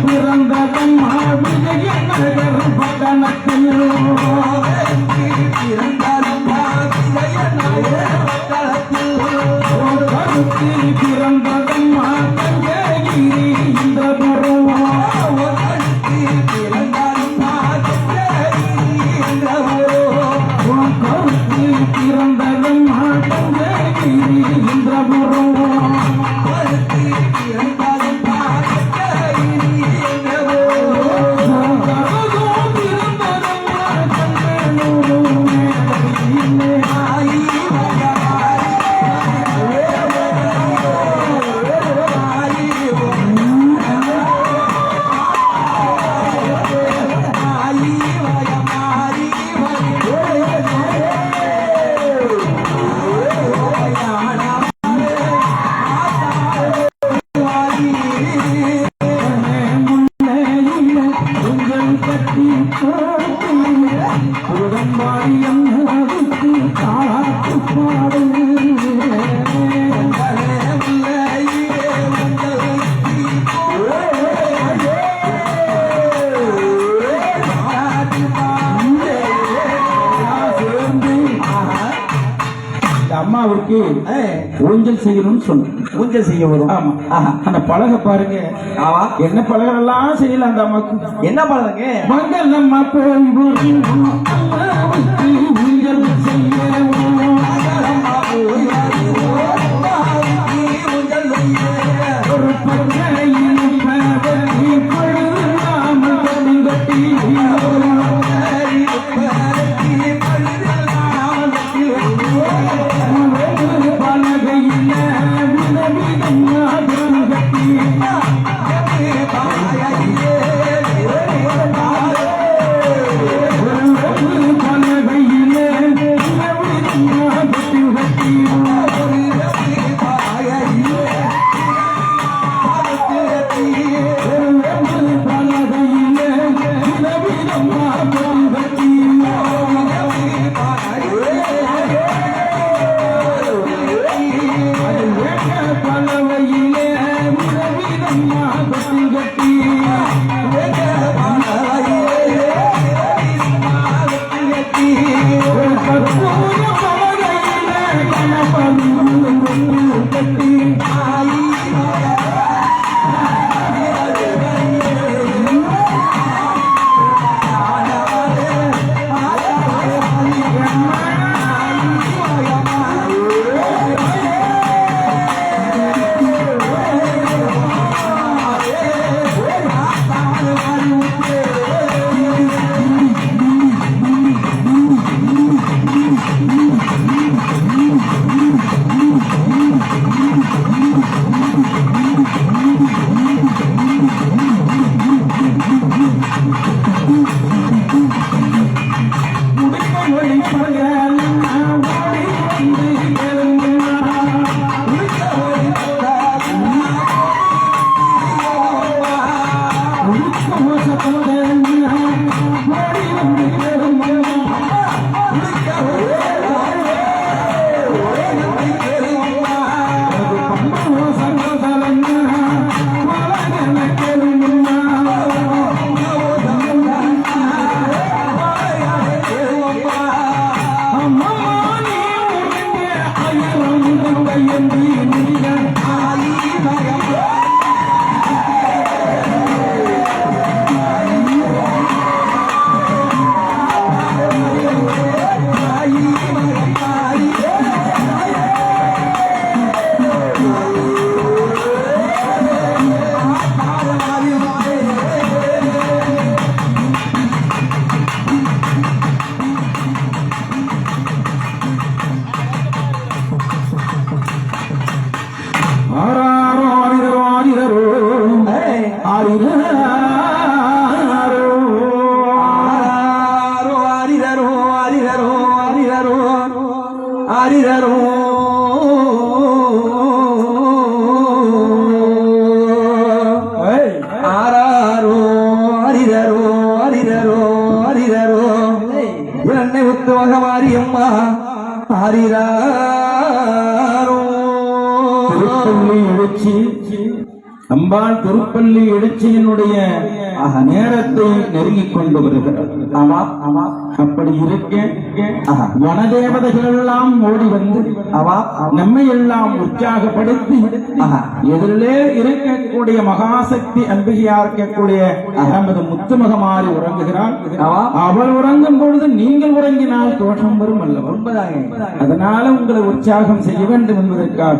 பிறந்ததம்மா விஜயநகர் பட்டணத்தில் பிறந்ததம்மா விஜயநகர் பட்டணத்தில் பிறந்ததம்மா தங்ககிரி இந்த பிறந்ததம்மா தங்ககிரி இந்த பிறந்ததம்மா தங்ககிரி இந்த அம்மாவுக்கு ஊஞ்சல் செய்யணும்னு சொன்னேன். ஊஞ்சல் செய்ய வரும். ஆமா, அந்த பலகை பாருங்க. என்ன பலகெல்லாம் செய்யல அந்த அம்மாக்கு. என்ன பலகை? மங்கள் அம்மா போய் ஊஞ்சல் செய்ய ஒரு பகையில் சொல்லி எழுச்சியினுடைய நேரத்தை நெருங்கிக் கொண்டு வருகிறார். ஆமா ஆமா. அப்படி இருக்க வனதேவதைகள் எல்லாம் ஓடி வந்து நம்மை எல்லாம் உற்சாகப்படுத்தி எதிரிலே இருக்கக்கூடிய மகாசக்தி அன்பிகையா இருக்கக்கூடிய நமது முத்துமகமாறி உறங்குகிறாள். அவள் உறங்கும் பொழுது நீங்கள் உறங்கினால் தோஷம் வரும் அல்லவா? அதனால உங்களை உற்சாகம் செய்ய வேண்டும் என்பதற்காக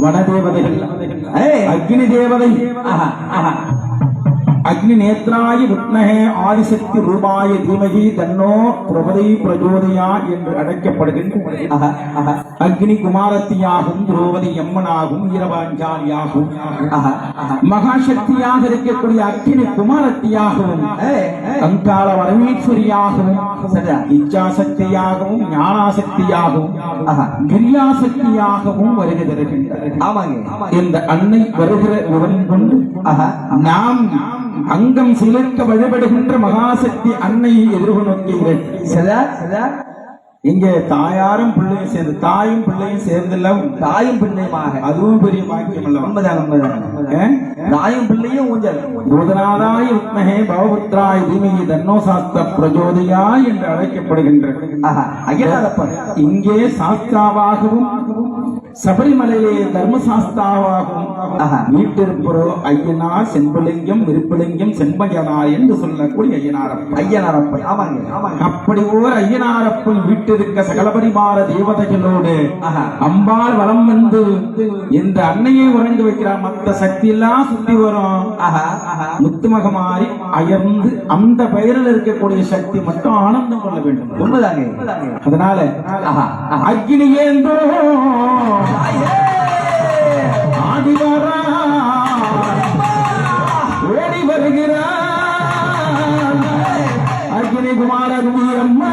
வனதேவதைகள் அக்னி தேவதை அக்னி நேத்ராய வித்மஹே ஆதிசக்தி ரூபாய தீமகி தன்னோ பிரபதை பிரஜோதயா என்று அழைக்கப்படுகின்ற அக்னி குமாரத்தியாகும் திரௌபதி அம்மனாகும் ஈரவாஞ்சாலியாகும் மகாசக்தியாக இருக்கக்கூடிய அக்னி குமாரத்தியாகவும் கங்காள வரமேஸ்வரியாகவும் இச்சாசக்தியாகவும் ஞானாசக்தியாகவும் கிரியாசக்தியாகவும் வருகை தருகின்றார். ஆமாங்க. இந்த அன்னை வருகிற உடன் கொண்டு நாம் அங்கம் சிலிர்க்க வழிபடுகின்ற மகாசக்தி அன்னையை எதிர்நோக்குகிறேன். இங்கே தாயாரும் பிள்ளையும் சேர்ந்து தாயும் பிள்ளையும் சேர்ந்துல தாயும் பிள்ளையுமாக அதுவும் பெரிய பாக்கியம் அல்ல. உண்மைதான். தாயும் பிள்ளையும் ஊஞ்சல் பூதநாதாய வித்மஹே பவபுத்ராய தீமஹி தன்னோ சாஸ்திர பிரஜோதயா என்று அழைக்கப்படுகின்ற ஐயனாரப்பன் இங்கே சாஸ்தாவாகவும் சபரிமலையிலே தர்மசாஸ்தாவாகவும் வீட்டிருப்போ ஐயனார் செம்பலிங்கம் விருப்பலிங்கம் செம்பையனார் என்று சொல்லக்கூடிய ஐயனாரப்பன். அப்படி ஓர் ஐயனாரப்பன் வீட்டிருக்க சகலபரிமார தேவதைகளோடு அம்பாள் வலம் வந்து இந்த அன்னையை உறங்க வைக்கிறார். மற்ற சக்தி எல்லாம் சுத்தி வரும். முத்துமகமாரி அயர்ந்து அந்த பெயரில் இருக்கக்கூடிய சக்தி மட்டும் ஆனந்தம் கொள்ள வேண்டும். உண்மைதாங்க. அதனால அக்னியேந்தோ ஆதிவரா ஓடி வருகிறார் அக்னி குமாரகுமி அம்மா.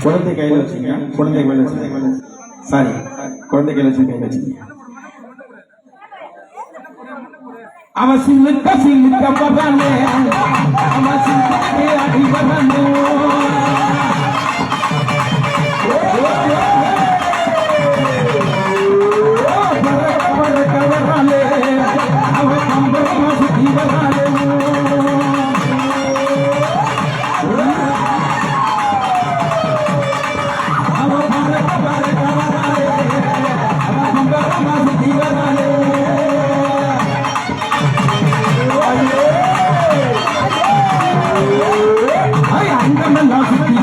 குழந்தை கையில வச்சுங்க. குழந்தை கையில வச்சுங்க. சாரி, குழந்தை கையில வச்சு கையில வச்சுங்க. அவன் சில்லுக்க சில்லுக்க பகானே அவன் சில்லுக்கே அடி பகானே பரக்க வரானே அவன் கம்பரமா சுத்தி வரானே அவன் பரக்க வரானே அவன் கம்பரமா சுத்தி வரானே. அங்கமெல்லாம் சுத்தி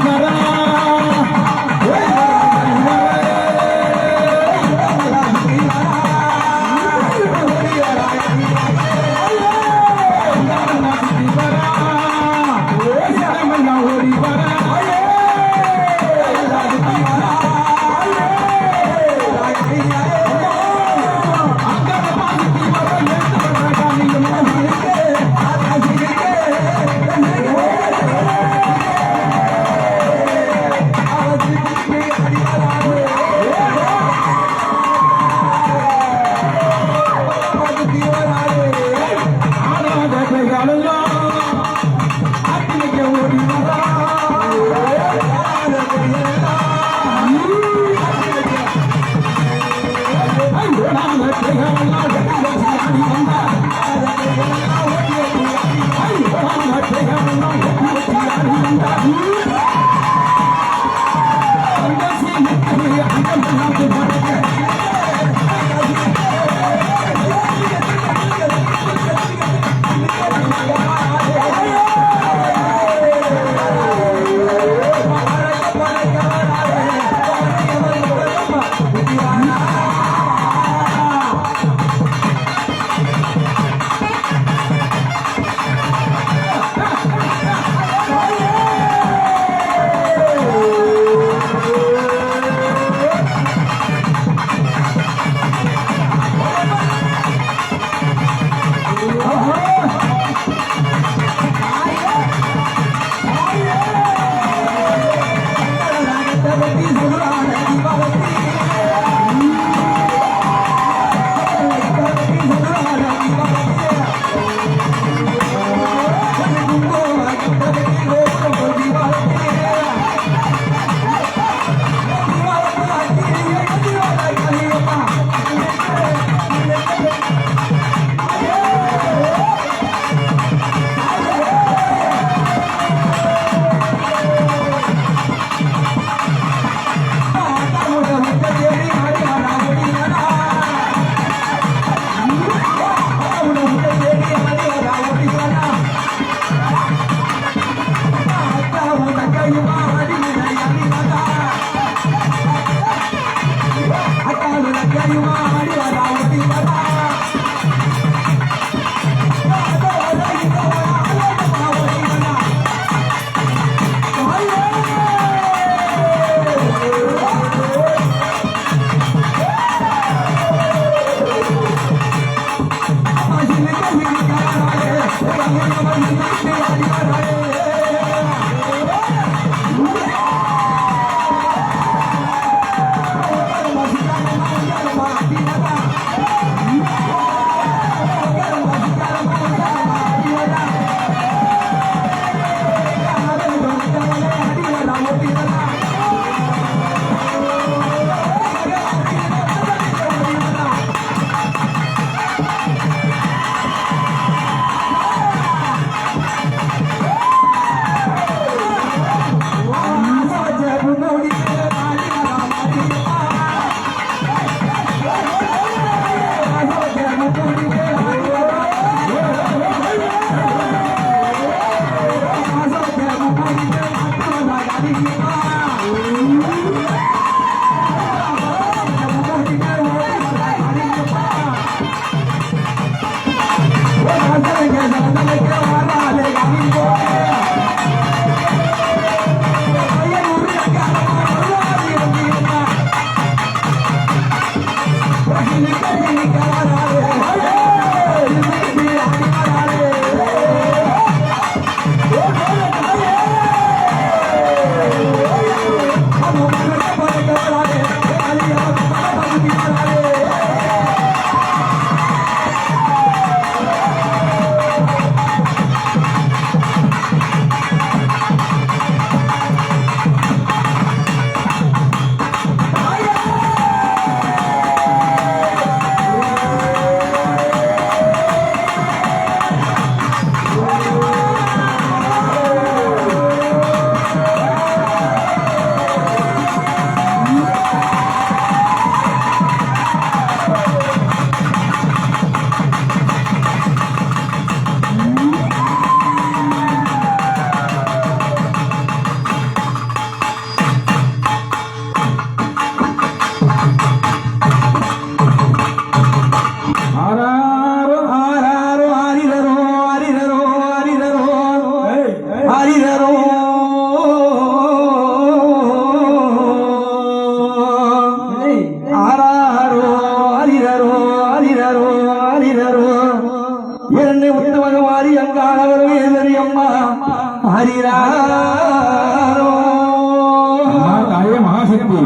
சுத்தி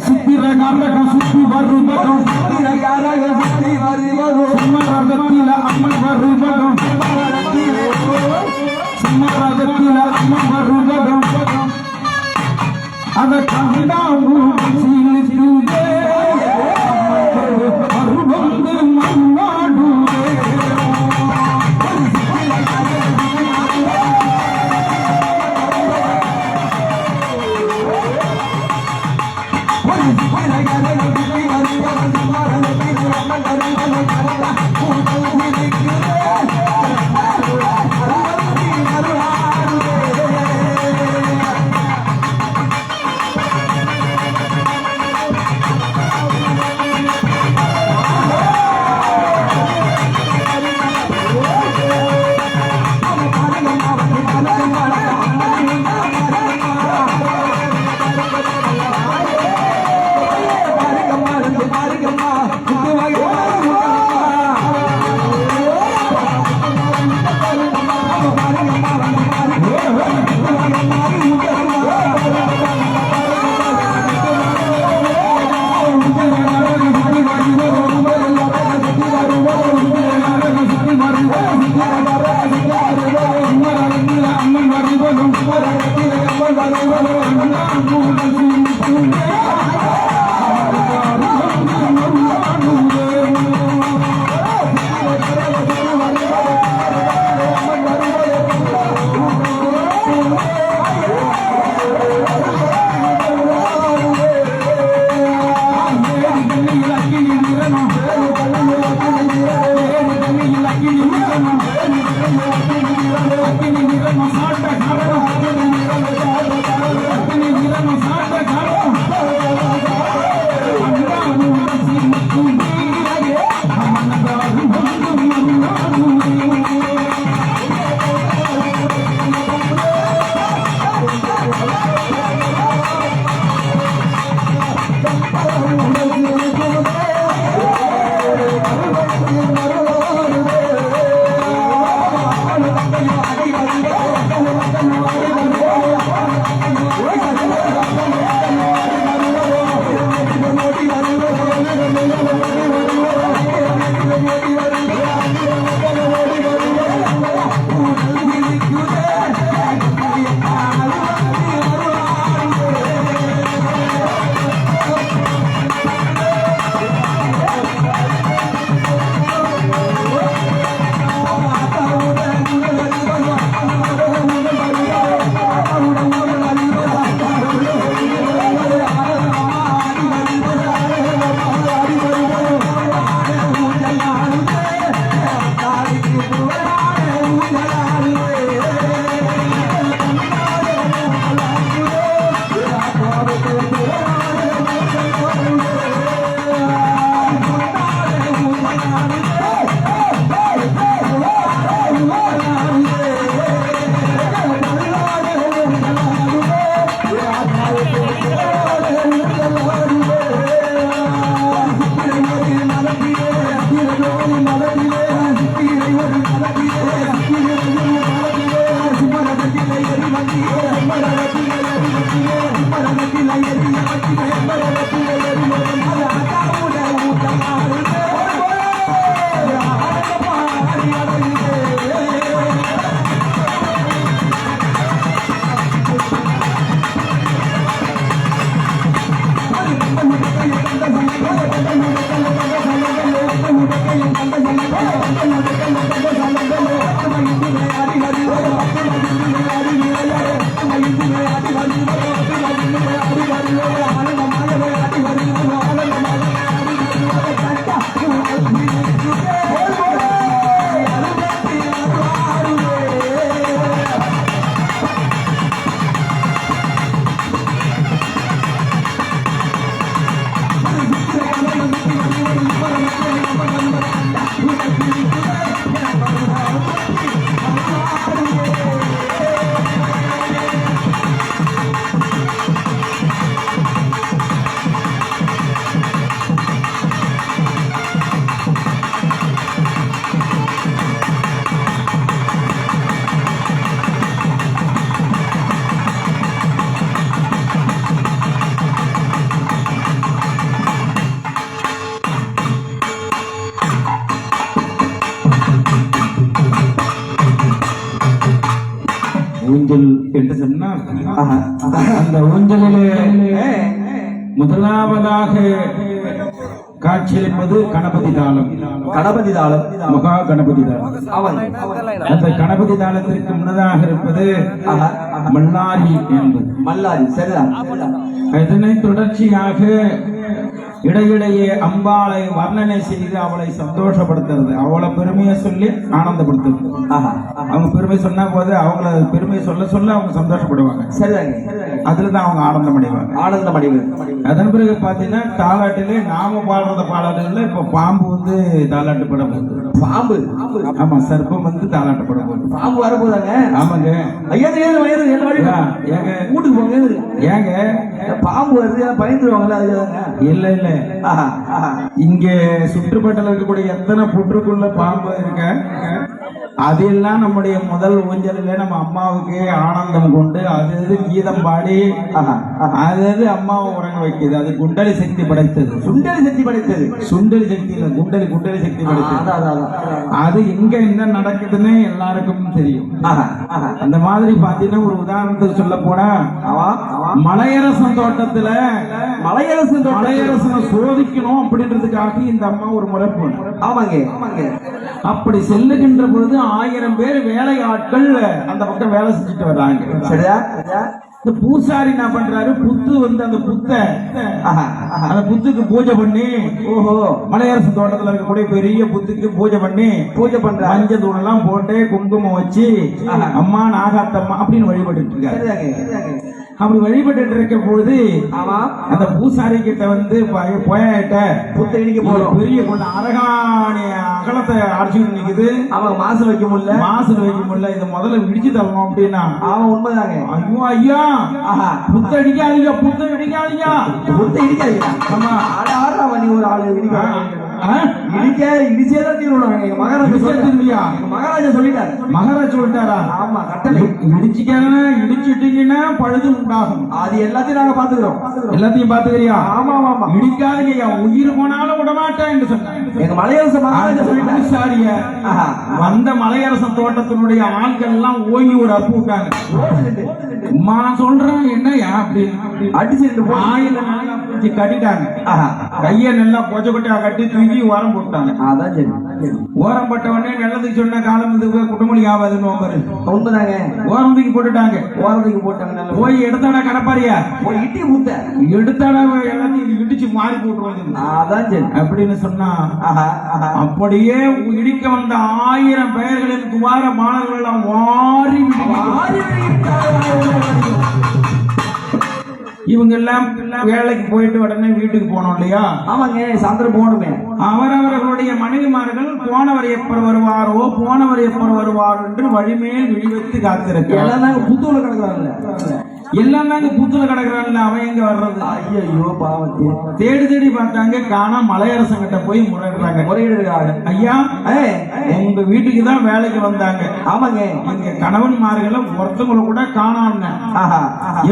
சித்திரகாரக சுத்தி வருவதும் சிம்மரகத்தில அம்மன் வருவதும் சிம்மரகத்தில அம்மன் வருவதும் அதை கண்டாவும் சீலித்துவே வருவந்து மண்ணாடுவே ஊஞ்சல் என்று சொன்னால் அந்த ஊஞ்சலிலே முதலாவதாக காட்சியளிப்பது கணபதி தாளம். கணபதி தாளம், மகா கணபதி தாளம். அந்த கணபதி தாளத்திற்கு முன்னதாக இருப்பது மல்லாரி என்பது. மல்லாரி, சரிதான். இதனை தொடர்ச்சியாக இடையிடையே அம்பாளை வர்ணனை செய்து அவளை சந்தோஷப்படுத்துறது, அவளை பெருமையை சொல்லி ஆனந்தப்படுத்துறது. அவங்க பெருமை சொன்ன போது அவங்கள பெருமையை சொல்ல சொல்ல அவங்க சந்தோஷப்படுவாங்க. சரிதாங்க. அதுலதான் அவங்க ஆனந்தம் அடைவாங்க. ஆனந்தம் அடைவாங்க. அதன் பிறகு பாத்தீங்கன்னா தாலாட்டிலே நாம பாடுறத பாடல்கள்ல இப்ப பாம்பு வந்து தாலாட்டு பட போகுது. பாம்பு, ஆமா, சர்ப்பம் வந்து தாலாட்டு பட போகுது. பாம்பு வரப்போதாங்க. ஆமாங்க. ஐயா ஏங்க வீட்டுக்கு போங்க. ஏங்க பாம்பு வருது பயந்துருவாங்கல்ல, அதுதாங்க. இல்ல இல்ல, இங்க சுற்றுப்பட்டல இருக்கக்கூடிய எத்தனை புற்றுக்குள்ள பாம்பு இருக்க அதெல்லாம் நம்முடைய முதல் ஊஞ்சலில நம்ம அம்மாவுக்கு ஆனந்தம் கொண்டு அது கீதம் பாடி அது அம்மாவை உறங்க வைக்குது. அது குண்டலி சக்தி படைத்தது. சுண்டலி சக்தி படைத்தது. சுண்டலி சக்தி இல்ல, குண்டலி சக்தி படைத்தது. அது எங்க என்ன நடக்குதுன்னு எல்லாருக்கும் தெரியும். அந்த மாதிரி பாத்தீங்கன்னா ஒரு உதாரணத்துக்கு சொல்ல போனா மலையரசன் தோட்டத்துல மலையரசனை சோதிக்கணும் அப்படின்றதுக்காக இந்த அம்மா ஒரு முறை போன. ஆமாங்க. அப்படி செல்லுகின்ற பொழுது 1000 பேர் வேலையாட்கள் அந்த பக்கம் வேலை செஞ்சுட்டு வர்றாங்க. சரியா? இந்த பூசாரி என்ன பண்றாரு, புத்து வந்து அந்த புத்துக்கு பூஜை பண்ணி, மலையரசு தோட்டத்துல இருக்கக்கூடிய பெரிய புத்துக்கு பூஜை பண்ற மஞ்சள் தூள் எல்லாம் போட்டு குங்குமம் வச்சு அம்மா நாகாத்தம்மா அப்படின்னு வழிபட்டு இருக்காரு. அப்படி வழிபட்டு இருக்க பொழுது அந்த பூசாரி கிட்ட வந்து போயிட்ட புத்த இடிக்க போறோம், பெரிய கொண்ட அரகாணி அகலத்தை அடிச்சுட்டு நிக்குது. அவன் மாசு வைக்க முடியல, இதை முதல்ல இடிச்சு தரணும் அப்படின்னா அவன் உண்மைதாங்க. ஐயோ ஐயா, புத்த இடிக்காதீங்க. ஆமா, நீ ஒரு ஆளு மகாராஜா சொல்லிட்டாரா? ஆமா, கட்டளை இடிச்சிட்டீங்கன்னா பழுது உண்டாகும். அது எல்லாத்தையும் நாங்க பாத்துக்கிறோம். எல்லாத்தையும் பாத்துக்கிறியா? ஆமா ஆமா, இடிக்காதீங்க, உயிர் போனாலும் விடமாட்டேன் என்று சொன்னாங்க. எங்க மலையரசன் மகாராஜா சொல்லிட்டாரு. சாரிய வந்த மலையரசன் தோட்டத்தினுடைய ஆட்கள் எல்லாம் ஓங்கி ஒரு அப்பு விட்டாங்க. அம்மா சொல்றேன் என்னையா அப்படின்னு அடிச்சு வாயில கட்டிட்டாங்க. கைய நல்லா பொச்ச கொட்டையா கட்டி தூக்கி ஓரம் போட்டாங்க. அதான் சரி. ஓரம் போட்ட உடனே நல்லதுக்கு சொன்ன காலம் இதுக்கு குடும்பம் ஆகாதுன்னு உண்மைதாங்க. ஓரம் தூக்கி போட்டுட்டாங்க. போய் எடுத்தாடா கடப்பாரியா, போய் இட்டி ஊத்த எடுத்தாடா எல்லாத்தையும் இடிச்சு மாறி போட்டுருவாங்க. அதான் சரி அப்படின்னு சொன்னா அப்படியே இடிக்க வந்த 1000 பெயர்களின் குமார மாணவர்கள் எல்லாம் வாரி இவங்க எல்லாம் வேலைக்கு போயிட்டு உடனே வீட்டுக்கு போனோம் இல்லையா? ஆமாங்க, சாயந்தரம் போகணுமே. அவரவர்களுடைய மனைவிமார்கள் போனவர் எப்ப வருவாரோ என்று வழிமேல் விழிவைத்து காத்திருக்க. எல்லாம் புத்தூர்ல கிடக்குறாங்கல்ல, எல்லாம் நாங்க புத்துல கிடக்குறான்ல, அவன் எங்க வர்றது? ஐயோ பாவத்தை தேடி பார்த்தாங்க, காணா. மலையரசன் கிட்ட போய் முறையிடுறாங்க. ஐயா, உங்க வீட்டுக்கு தான் வேலைக்கு வந்தாங்க. ஆமாங்க, எங்க கணவன்மார்களை ஒருத்தவங்களை கூட காணாம.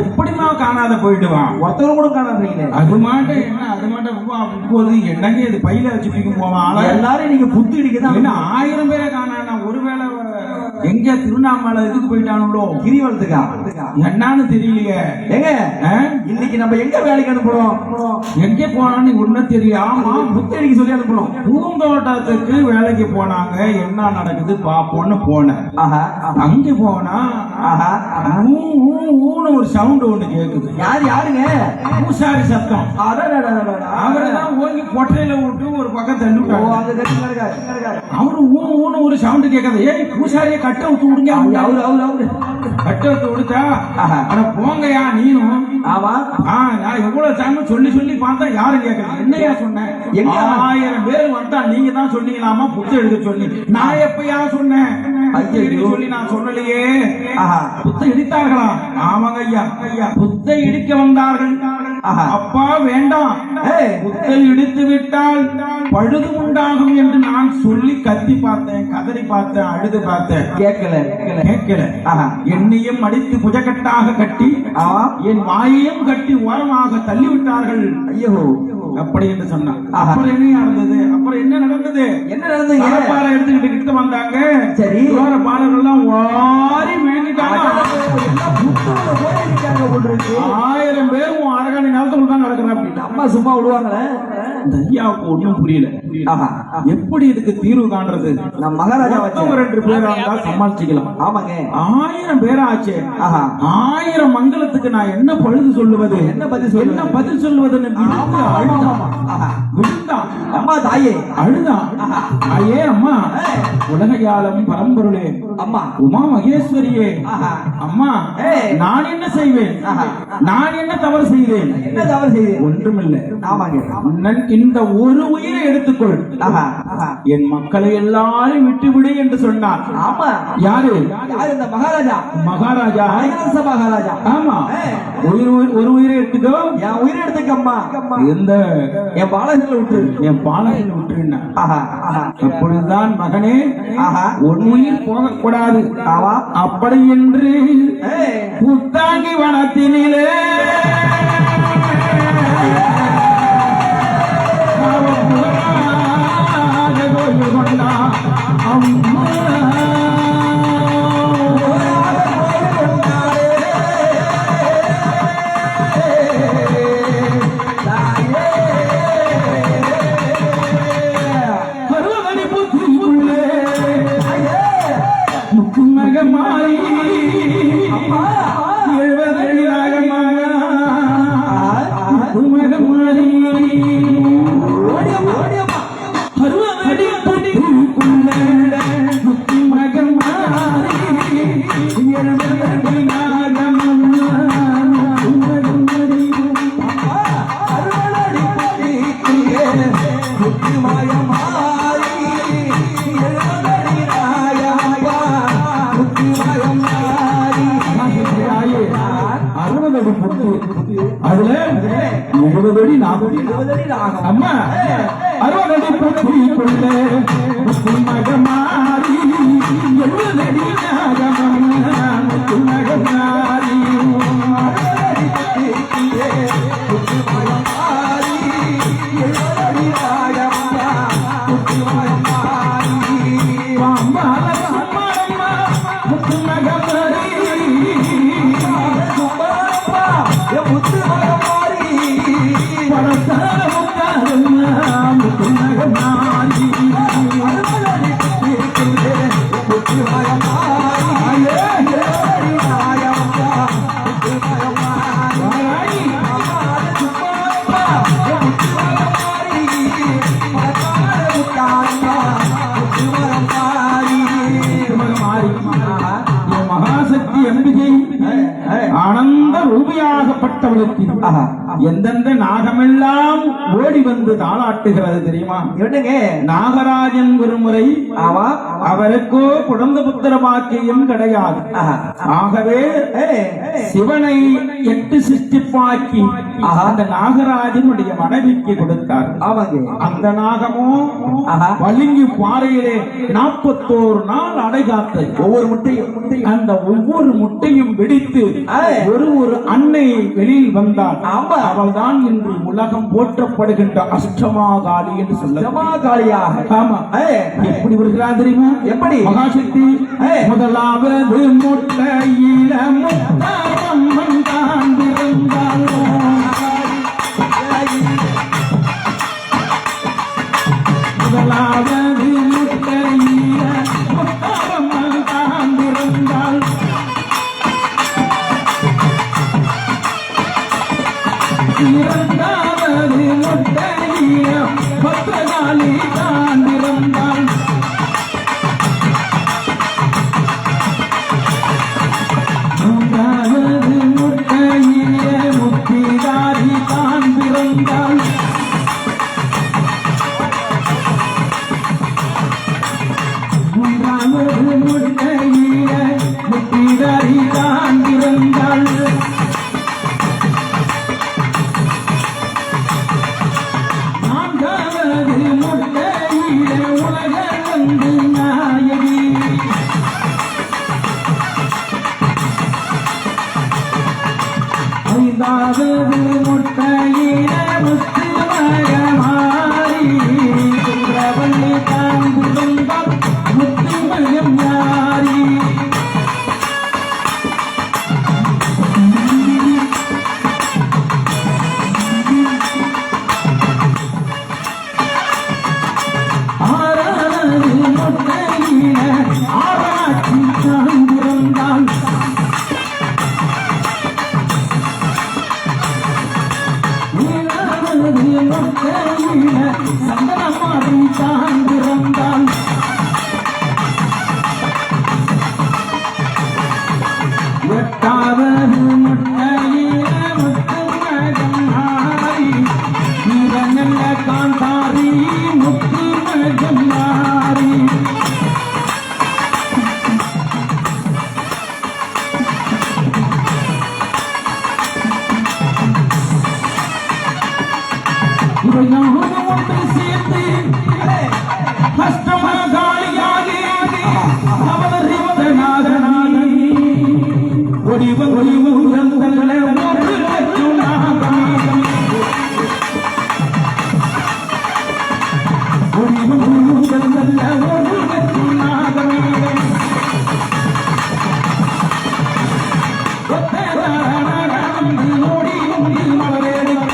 எப்படிமா காணாத போயிடுவான்? ஒருத்தவங்க கூட காணாதீங்க. அது மாட்டேன் என்ன, அது மாட்டேன். இப்போது என்னங்க இது பையில வச்சுட்டு போவான். எல்லாரும் நீங்க புத்து இடிக்கதான் 1000 பேரை காணா. ஒருவேளை எங்க திருவண்ணாமலை இதுக்கு போயிட்டானுங்களோ, கிரிவலத்துக்கா என்னன்னு தெரியலையே. எங்க இன்னைக்கு நம்ம எங்க வேலைக்கு அனுப்புறோம்? எங்க போனான்னு ஒன்னும் தெரியாம புத்தடிக்கு சொல்லி அனுப்பணும். பூந்தோட்டத்துக்கு வேலைக்கு போனாங்க. என்ன நடக்குது பாப்போன்னு போனேன். அங்க போனா ஒரு சவுண்ட் ஒண்ணு கேக்குது. யாருங்க? பூசாரி சத்தம். அவரெல்லாம் ஓங்கி பொட்டையில விட்டு ஒரு பக்கம் தள்ளி விட்டாங்க. அவரு ஊன்னு ஒரு சவுண்ட் கேட்காது. ஏய் பூசாரியை கட்ட விட்டு விடுங்க. கட்ட விட்டு விடுத்தா போங்கயா நீனும். ஆமா, நான் எவ்வளவு டைம் சொல்லி பார்த்தா யாரும் கேட்கல. என்னையா சொன்னேன்? 1000 பேர் வந்தா நீங்க தான் சொன்னீங்களாமா புத்த எடுக்க சொல்லி. நான் எப்பயா சொன்னேன்? சொல்லி நான் சொல்லலையே. புத்த இடித்தார்களா? ஆமாங்க ஐயா, புத்த இடிக்க வந்தார்கள். ஆஹா. அப்பா வேண்டாம், புத்தை இடித்து விட்டால் பழுது உண்டாகும் என்று நான் சொல்லி கத்தி பார்த்தேன், கதறி பார்த்தேன், அழுது பார்த்தேன். கேட்கல கேட்கல. ஆஹா. என்னையும் அடித்து புஜக்கட்டாக கட்டி என் வாயையும் கட்டி ஓரமாக தள்ளி விட்டார்கள். ஐயோ அப்படி என்று சொன்னான். ஆஹா. அப்புறம் என்ன நடந்தது? அப்புறம் என்ன நடந்தது? என்ன நடந்ததுங்க? பாறை எடுத்துக்கிட்டு கிட்ட வந்தாங்க. சரி. பாலர்கள் எல்லாம் வாரி விழுந்துட்டாங்க. எல்லாம் புத்தகத்துல போயிருக்காங்க போல இருக்கு. 1000 பேர் உன் அரகாணி நிலத்துக்குள்ள தான் கிடக்குறேன் அப்படின்னு. அம்மா சும்மா விடுவாங்களே. இந்த ஐயாவுக்கு ஒண்ணும் புரியல. ஆஹா. எப்படி இதுக்கு தீர்வு காண்றது? நம்ம மகாராஜா வச்ச 2 பேரா இருந்தா சமாளிச்சுக்கலாம். ஆமாங்க. 1000 பேரா ஆச்சு. ஆஹா. 1000 மங்கலத்துக்கு நான் என்ன பழுது சொல்லுவது? என்ன பதில் சொல்லுவது? என்ன பதில் சொல்லுவதுன்னு விழுந்தான். அம்மா தாயே அழுதான். ஐயே அம்மா, உலகையாளம் பரம்பொருளே, அம்மா உமா மகேஸ்வரியே, அம்மா நான் என்ன செய்வேன்? நான் என்ன தவறு செய்தேன்? என்ன தவறு செய்தேன்? ஒன்றுமில்லை. ஆமாங்க. இந்த ஒரு உயிரை எடுத்துக்கொள், என் மக்களை எல்லாரும் விட்டுவிடு என்று சொன்னார். ஆமா. யாரு? இந்த மகாராஜா. மகாராஜா மகாராஜா. ஆமா. ஒரு உயிரை எடுத்துக்கோ. என் உயிரை எடுத்துக்கம்மா. இந்த என் பாலகங்களை விட்டு, என் பாலகங்களை விட்டுருந்தா. அப்பொழுதுதான் மகனே, ஒரு உயிர் போகக்கூடாது. அப்படி என்று புத்தாங்கி வனத்தினிலே கொண்டா அம்மா. மாறி 70 நாகமாக மாறி அறுபதடி புடிக்குள்ள மகன் மாறி 70 நாகமாக அதுல 70 அடி நாகம். அம்மா 60 அடி புத்திக்குள்ள மகமாரி 70 அடி நாகம் மகமாரி மகாசக்தி அம்பிகை ஆனந்த ரூபியாகப்பட்டவளுக்கு எந்தெந்த நாகமெல்லாம் ஓடி வந்து தாளாட்டுகிறது தெரியுமா? நாகராஜன் ஒருமுறை அவருக்கோ குழந்தை புத்திர பாக்கியம் கிடையாது. ஆகவே சிவனை 8 சிருஷ்டிப்பாக்கி அந்த நாகராஜனுடைய மனைவிக்கு கொடுத்தார். அந்த நாகமும் வலிங்கி பாறையிலே 41 நாள் அடைகாத்தது. ஒவ்வொரு முட்டையும் அந்த ஒவ்வொரு முட்டையும் வெடித்து ஒரு அன்னை வெளியில் வந்தால் அவள்தான் இன்று உலகம் போற்றப்படுகின்ற அஷ்டமாகாளி என்று சொல்ல. ஆமா. எப்படி வருகிறார் தெரியுமா? எப்படி? மகாசக்தி முதலாவது முட்டையில முத்தம்மன் தான் பிறந்தாளோ. முதலாவது முட்டையில முத்தம்மன் தான் பிறந்தாள். இரண்டாவது முட்டையில பத்திரகாளி தான் பிறந்தாள். மூன்றாவது முட்டையில முத்திதாரி தான் பிறந்தாள். மூன்றாவது முட்டையில முத்திதாரி தான் பிறந்தாள். மொட்டையில சந்தனமாரி தான் பிறந்தான் எட்டாவது மொட்டையில முத்து மகன் மாறி இவனல்ல காந்தாரி முத்து மகன் மாறி ஒன்று சேர்த்து கஷ்டமாகாளியாகி அவதரித்த நாதனாகி ஒடிவம் ஒடிவுரந்தல்ல ஒரு லட்சம் நாகமேகம் ஒடிவம் ஒடிவுரந்தல்ல ஒரு லட்சம் நாகமேகம் ஓடி ஓடி மலரேடுக்க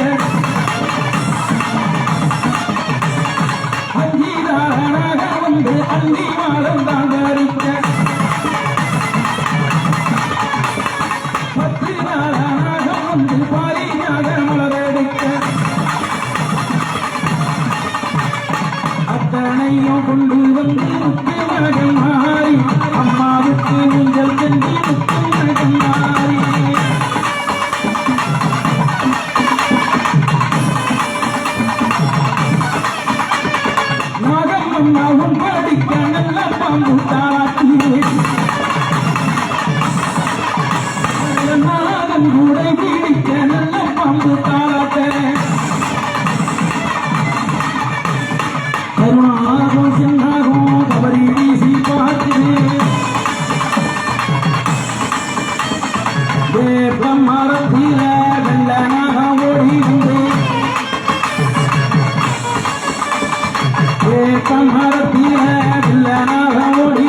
வந்து அள்ளி மாலம் தான் தரிக்க 10 நாளாக வந்து பாரியாக மலரெடுக்க அத்தனையும் கொண்டு வந்து முத்து மகன் மாறி அம்மாவுக்கு நீங்கள் சென்று முத்து மகன் மாறி நாகம்மாவும் படிக்க நல்ல பாம்பு தாராட்டி நாகம் கூட பிடிக்க நல்ல பாம்பு தாராட்ட கருணாகம் சென்னாகும் கபடி வீசி பார்க்குது வேப்ப மரத்தில வெள்ள நாகம் ஓடி வந்து மரத்தில வில்லனாக ஓடி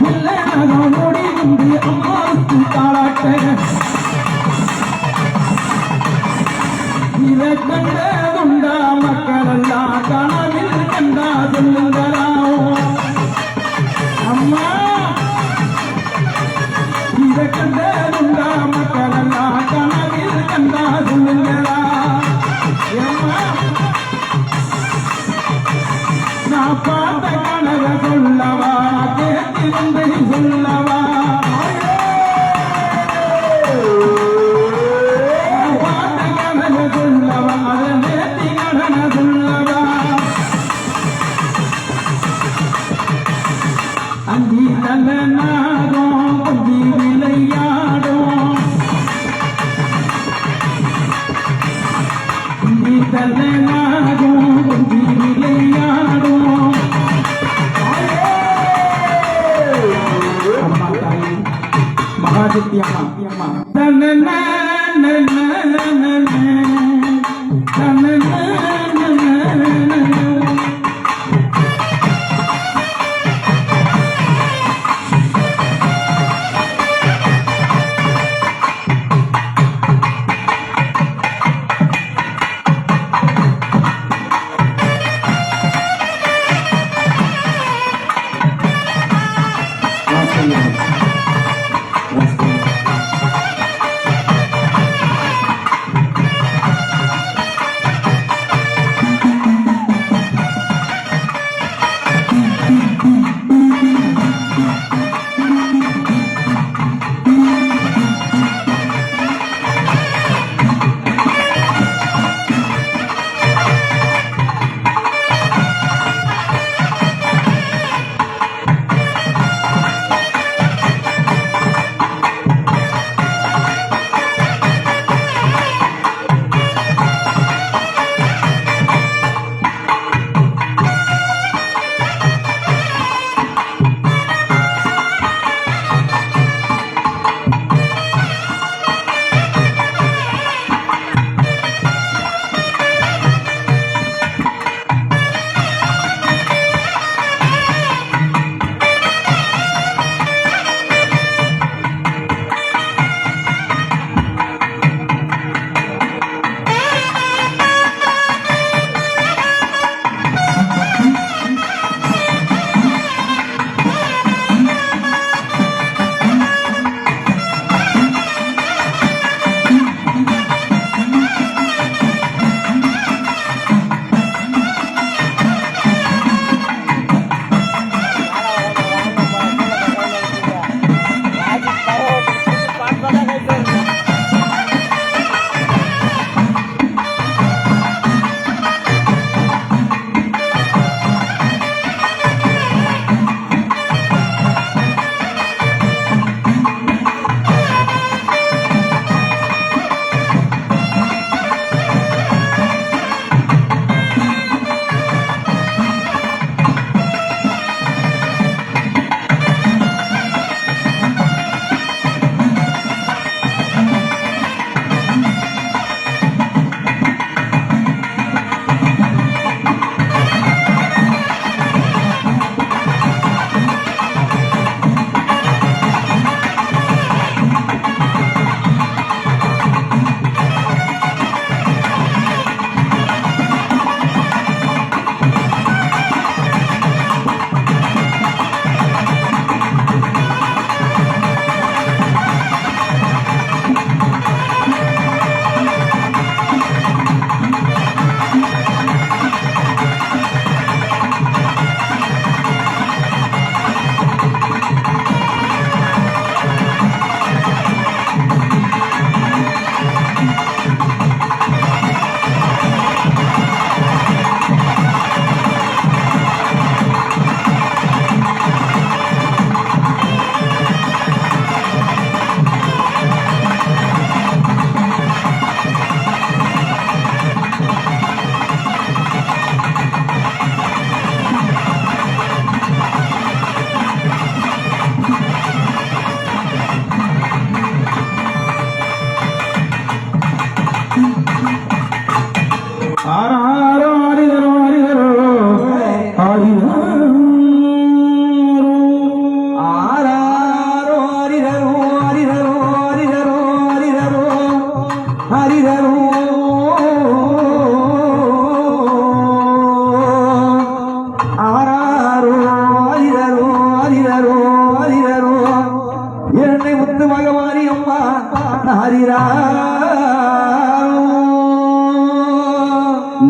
வில்லனாக ஓடி வந்து அம்மாவுக்கு தாளாட்ட இதை கண்டதுண்டா மக்கள் எல்லாம் கனவில் கண்டா சொல்லுங்களாம் அம்மா இதை கண்டதுண்டா மக்கள் எல்லாம் கனவில் கண்டா சொல்லுங்களா நான் பார்த்த கனவை சொல்லவா கேட்டு வந்து சொல்லவா பார்த்த கனவை சொல்லவா அதை நேர்த்தி கடனை சொல்லவா அங்கி நல்ல நாகம் கொஞ்சி விளையாடும் தலனாகும் கொஞ்சி விளையாடும் அம்மா தாயி மகாசக்தி அம்மா தன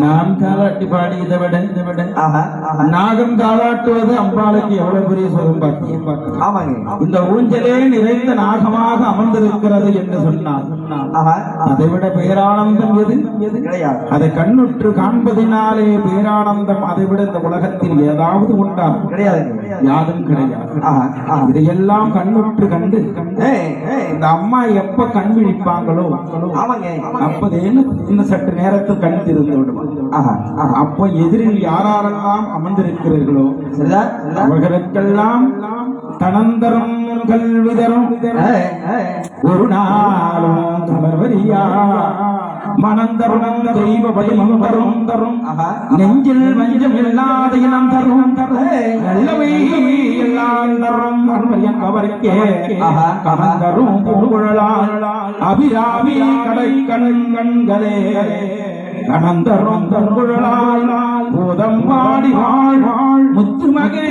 நாம் தாளாட்டி பாடி இதை விட நாகம் தாளாட்டுவது அம்பாளுக்கு எவ்வளவு பெரிய சுகம் பார்த்து. ஆமாங்க. இந்த ஊஞ்சலே நிறைந்த நாகமாக அமர்ந்திருக்கிறது என்று சொன்னார். அதை விட பேரானந்தம் எது கிடையாது. அதை கண்ணுற்று காண்பதினாலே பேரானந்தம் அதை விட இந்த உலகத்தில் ஏதாவது உண்டா? கிடையாது. யாரும் கிடையாது. இதையெல்லாம் கண்ணுற்று கண்டு இந்த அம்மா எப்ப கண் விழிப்பாங்களோ அப்பதேன்னு இன்னும் சற்று நேரத்தில் கண் திறந்து விடுவாங்க. அப்போ எதிரில் யாரெல்லாம் அமர்ந்திருக்கிறீர்களோ அவர்களுக்கெல்லாம் தனந்தரும் கல்விதரும் ஒரு நாளும் தளர்வரியா மனந்தருணம் தெய்வ பயமும் தரும் தரும் நெஞ்சில் வஞ்சம் இல்லாத இனம் தரும் நல்லவை எல்லாம் தரும் அன்பயம் அவருக்கே கமந்தரும் பூங்குழலால் அபிராமி கடை கண்களே கணந்தரும் தங்குழலால் போதம் பாடி வாழ் வாழ் முத்துமகே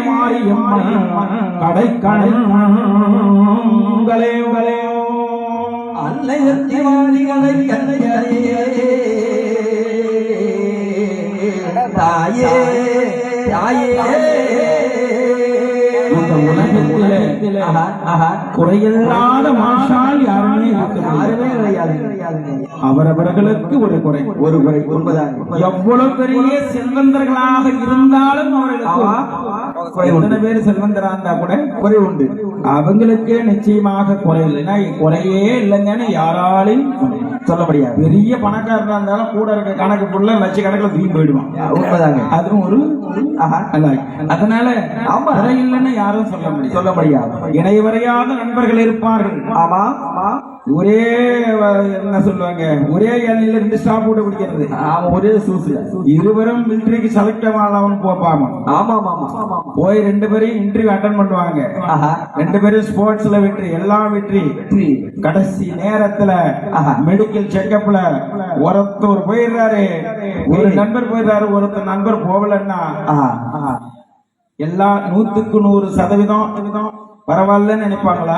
மாரியம்மன் கடை கண்களே தாயே இந்த உலகத்திலே குறையில்லாத மனுஷால் யாருமே கிடையாது. அவரவர்களுக்கு ஒரு குறை உண்மைதான். எவ்வளவு பெரிய செல்வந்தர்களாக இருந்தாலும் அவர்களுக்கு எத்தனை பேர் செல்வந்தரா இருந்தா கூட குறை உண்டு. அவங்களுக்கு நிச்சயமாக குறை இல்லைன்னா குறையே இல்லைங்கன்னு யாராலையும் சொல்ல முடியாது. பெரிய பணக்காரனா இருந்தாலும் கூட இருக்க கணக்கு ஃபுல்லா லட்சக்கணக்கில் தூக்கி போயிடுவான். உண்மைதாங்க. அதுவும் ஒரு அதனால குறை இல்லைன்னு யாரும் சொல்ல முடியாது. இணைவரையாத நண்பர்கள் இருப்பார்கள். ஆமா ஒரே என்ன சொல்லுவாங்க, ஒரே எல்லையில 2 ஸ்டாப் போட்டு பிடிக்கிறது. ஒரே சூசு. இருவரும் மிலிட்டரிக்கு செலக்ட் ஆனவன் போப்பாங்க. ஆமா போய் 2 பேரையும் இன்டர்வியூ அட்டன் பண்ணுவாங்க. 2 பேரும் ஸ்போர்ட்ஸ்ல வெற்றி, எல்லாம் வெற்றி. கடைசி நேரத்துல மெடிக்கல் செக்அப்ல ஒருத்தர் போயிடுறாரு, ஒரு நண்பர் போயிடுறாரு, ஒருத்தர் நண்பர் போகலன்னா எல்லாம் 100க்கு 100% பரவாயில்லன்னு நினைப்பாங்களா?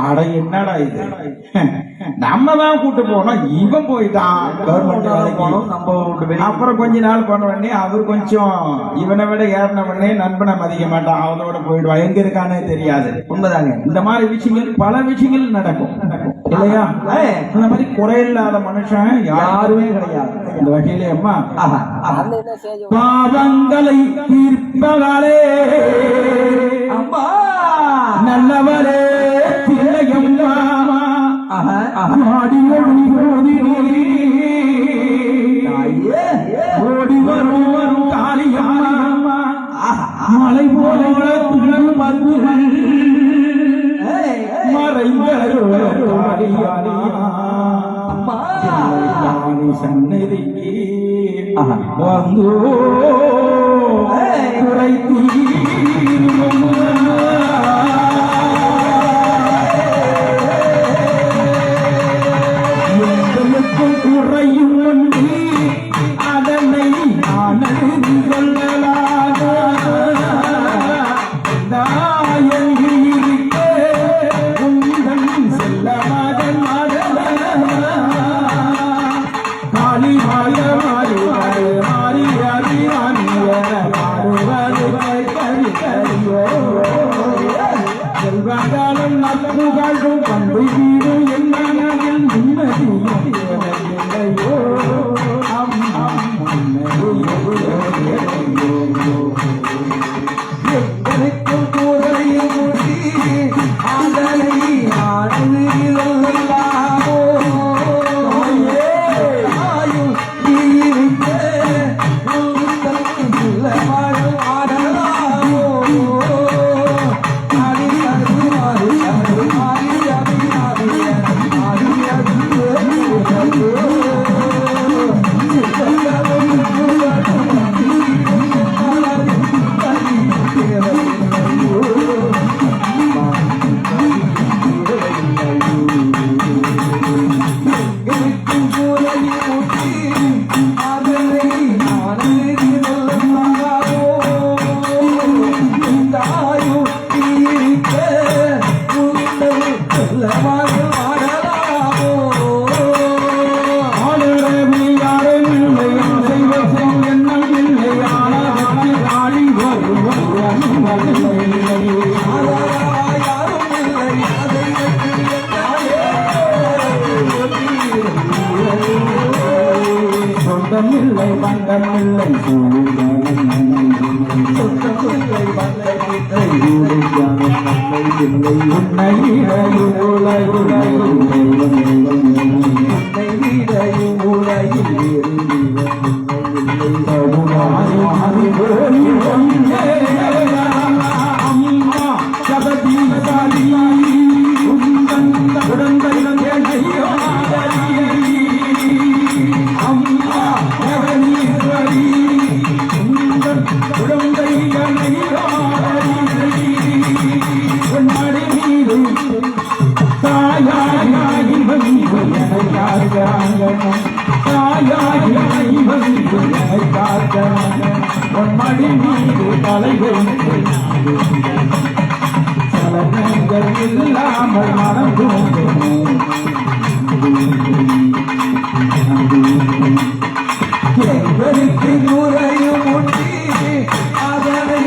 அட என்னடா இது, நம்ம தான் கூட்டு போனோம், இவன் போயிட்டான் கவர்மெண்ட் வேலைக்கு போனோம். அப்புறம் கொஞ்ச நாள் பண்ண உடனே அவர் கொஞ்சம் இவனை விட ஏறின உடனே நண்பனை மதிக்க மாட்டான், அவனோட போயிடுவான், எங்க இருக்கானே தெரியாது. உண்மைதாங்க. இந்த மாதிரி விஷயங்கள் பல விஷயங்கள் நடக்கும் இல்லையா? இந்த மாதிரி குறையில்லாத மனுஷன் யாருமே கிடையாது. இந்த வகையிலே அம்மா பாவங்களை தீர்ப்பவளே அம்மா நல்லவரே பிள்ளையம்மா ஆடி ஓடி வரும் காளியம்மா மலை போல மறைவாணி சன்னதிக்கு வந்தோ குறைத்தி குறையும் ஒன்று அதனை நான் கொள்ளலாக உங்கள் செல்ல மகன் காளி மாய மாறி மாறி சொந்தமில்லை பந்தமில்லை சொந்தமில்லை வந்தமில்லை ஊடுகானம் நம்மை இல்லை உன்னை இடையும் உலகில் உன்னை விடையும் உலகில் வேறு தெய்வம் அம்மா ஜகதீஸ்வரி உந்தன் உடந்தையிடம் ஐயோ அம்மா ஜகதீஸ்வரி உந்தன் உடந்தையிடம் ஐயோ உன்னடி மீது தாயாகி வந்து எனக்காகணும் தாயாகி வந்து எனக்காகணும் உன் மடி மீது தலைகள் சலனங்கள் இல்லாமல் மனம் தூங்கும் எங்களுக்கு நுரையும் உண்டி அதனை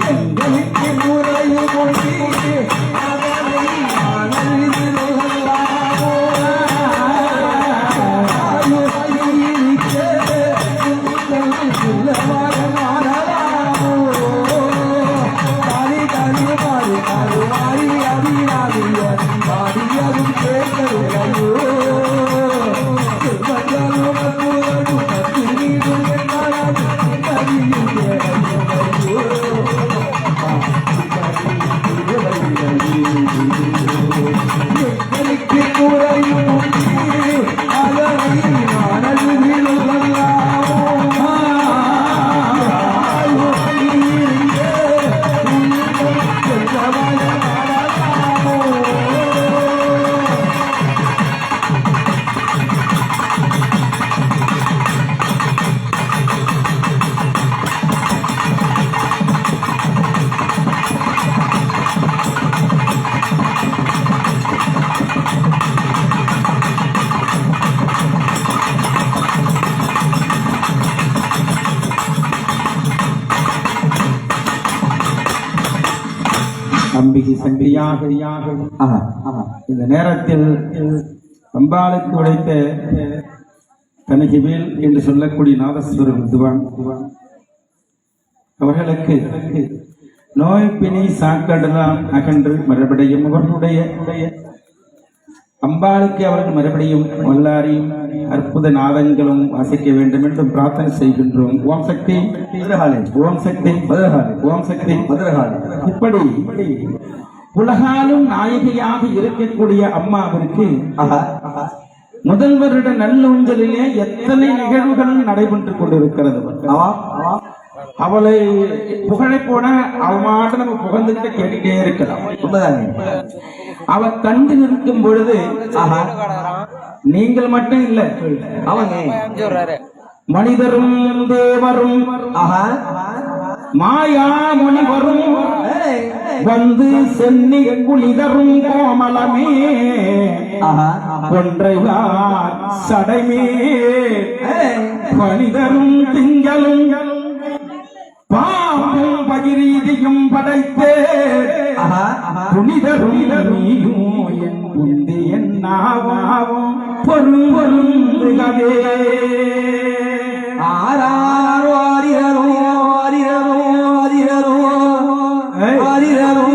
எங்களுக்கு நுரையும் உண்டி நம்பிக்கை சங்கியாக இந்த நேரத்தில் அம்பாளுக்கு உடைத்த கனகிவேல் என்று சொல்லக்கூடிய நாதஸ்வரம் வித்வான் அவர்களுக்கு நோய் பிணி சாக்கடலாம் அகன்று மறுபடியும் அவர்களுடைய அம்பாளுக்கு அவர்கள் மறுபடியும் வல்லாரியும் அற்புத நாதங்களும் வாசிக்க வேண்டும் என்று பிரார்த்தனை செய்கின்றோம். ஓம் சக்தி ஓம் சக்தி ஓம் சக்தி இப்படி உலகாலும் நாயகியாக இருக்கக்கூடிய அம்மாவிற்கு ஆஹா ஆஹா முதல் வருட நல்லூஞ்சலிலே எத்தனை நிகழ்வுகள் நடைபெற்றுக் கொண்டிருக்கிறது. ஆமா ஆமா அவளை புகழை போன அவமாட்ட நம்ம புகழ்ந்துகிட்ட கேட்டுட்டே இருக்கலாம். உண்மைதானே அவ கண்டு நிற்கும் பொழுது ஆஹா நீங்கள் மட்டும் இல்ல, அவங்க மனிதரும் தேவரும் ஆஹா மாயா முனிவரும் வந்து சென்னி குளிதரும் கோமலமே ஆஹா ஒன்றைவார் சடைமே மனிதரும் திங்களும் பாம்பும் பகிரீதியும் படைத்தே ஆஹா புனிதரும் நீயும் என் புந்தி என்னாவும் பொருங்கவே ஆராரோ ஆரிரரோ ஆரிரரோ ஆரிரரோ ஆரிரரோ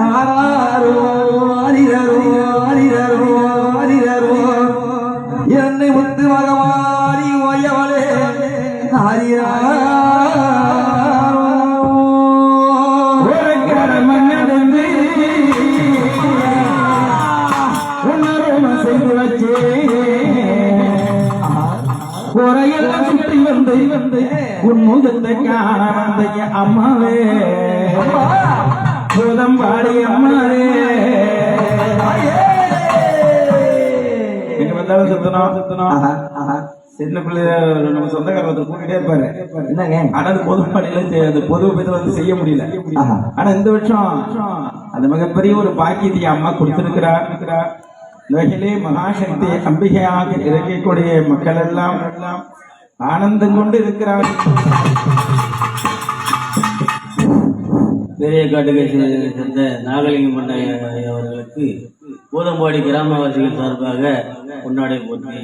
ஆராரோ ஆரிரரோ ஆரிரரோ ஆரிரரோ என்னை முத்து மகமாரி ஓயவளே ஆரிரரோ ஒரு கடமன்னதென்று உணர்வு செய்து வச்சே குறையெல்லாம் சுற்றி வந்து உன் முகத்தை காண வந்த அம்மாவே பூதம் பாடி அம்மாவே எங்க வந்தாலும் சுத்தணும் சின்ன பிள்ளை நம்ம சொந்தக்காரத்தை கூட்டிட்டே இருப்பாரு. என்னங்க ஆனா அது பொதுப்படையில அது பொது விதம் வந்து செய்ய முடியல. ஆனா இந்த வருஷம் அது மிகப்பெரிய ஒரு பாக்கியத்தை அம்மா கொடுத்திருக்கிறார். இந்த வகையிலே மகாசக்தி அம்பிகையாக இருக்கக்கூடிய மக்கள் எல்லாம் ஆனந்தம் கொண்டு இருக்கிறார். பெரிய காட்டுகை சேர்ந்த நாகலிங்கம் பண்ண அவர்களுக்கு பூதம்பாடி கிராமவாசிகள் சார்பாக பொன்னாடை போற்றி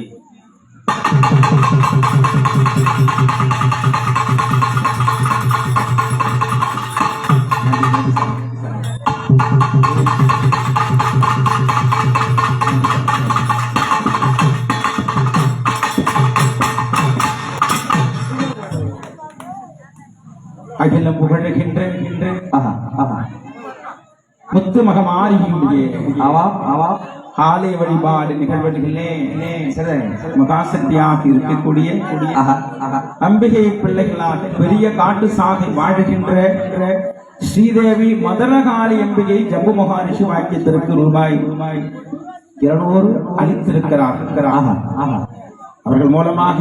அகிலம் புகழுகின்ற முத்து மகமாரியினுடைய ஆலய வழிபாடு நிகழ்வுகளிலே மகாசக்தியாக இருக்கக்கூடிய அம்பிகை பிள்ளைகளாக பெரிய காட்டு சாகை வாழுகின்ற ஸ்ரீதேவி மதுரகாளி அம்பிகை ஜம்பு மகாரிஷி வாக்கியத்திற்கு ரூபாய் 200 அளித்திருக்கிறார். அவர்கள் மூலமாக